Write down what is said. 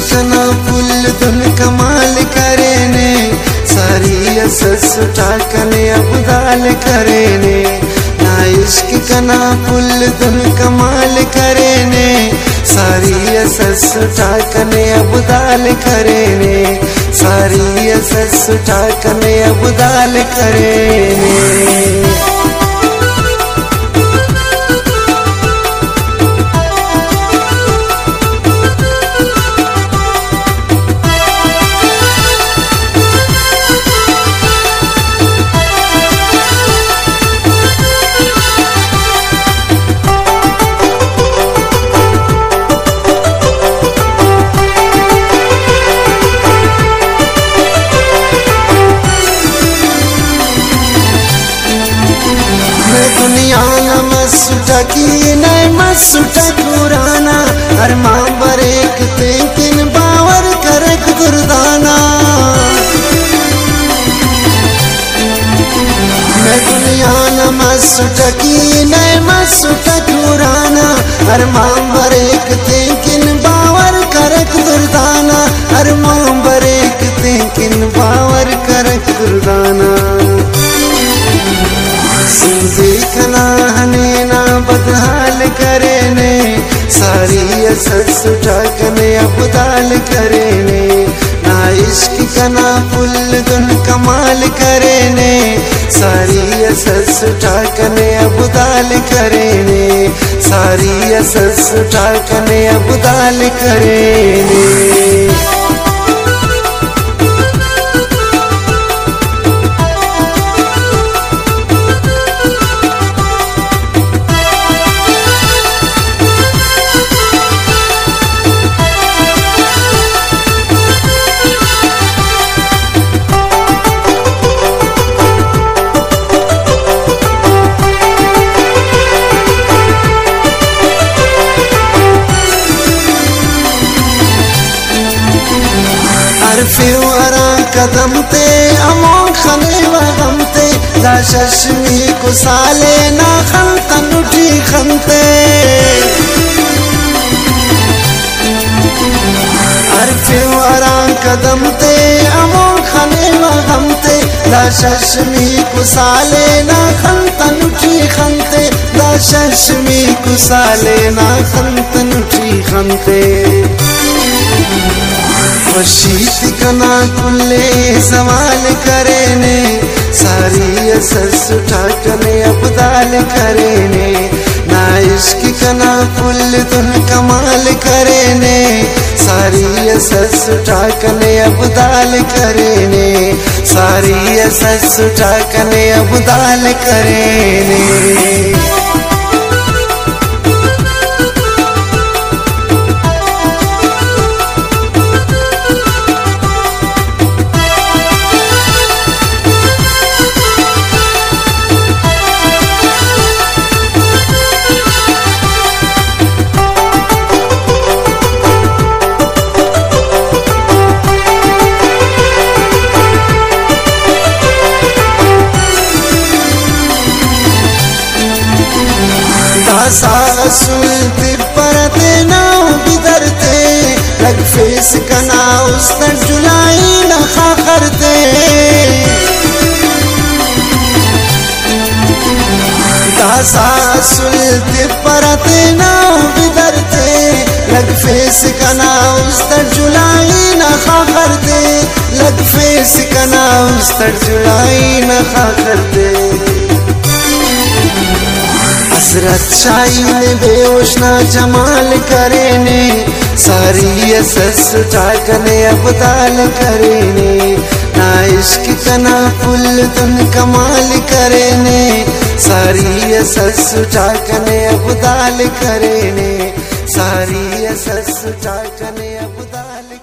कना फुल धुन कमाल करे ने, सारी असस उठा कने अबदाल करे ने। ना इश्क कना फुल धुन कमाल करे ने, सारी असस उठा कने अबदाल करे ने, सारी असस उठा कने अबदाल करे ने। दुनिया न मसुटा की नए मसुटा कुराना, हर माँ बरेक तेकिन बावर करक दुर्दाना। मैं दुनिया न मसुटा की नए मसुटा कुराना, हर माँ बरेक तेकिन बावर करक दुर्दाना, हर माँ बरेक तेकिन बावर करक दुर्दाना। देखना हने ना बदहाल करे ने, सारी असस उठा कने अबदाल करे ने। ना इश्क कना फुल धुन कमाल करे ने, सारी असस उठा कने अबदाल करे ने, सारी असस उठा कने अबदाल करे ने। फिवरा कदम ते अमो खने वगम ते, ला शशमी कुसाले ना खंतन उठी खंते। हर फिवरा कदम ते अमो खने वगम ते, ला शशमी कुसाले ना खंतन उठी खंते, ला शशमी कुसाले ना खंतन उठी खंते। शीत कना कुल्ले सवाल करे ने, सारी असस उठा कने अबदाल करे ने। ना इश्क कना फुल धुन कमाल करे ने, सारी असस उठा कने अबदाल करे ने, सारी असस उठा कने अबदाल करे ने। सुलते परते नाव बिदरते, लग फेस कना उस तर जुलाई न खा करते। दासा सुलते परते नाव बिदरते, लग फेस कना उस तर जुलाई न खा करते, लग फेस कना उस तर जुलाई न खा करते। हज़रत शाहीन बेहोशना जमाल करे ने, सारी असस उठा कने अबदाल करे ने। ना इश्क कना फुल धुन कमाल करे ने, सारी असस उठा कने अबदाल करे ने, सारी असस उठा कने अबदाल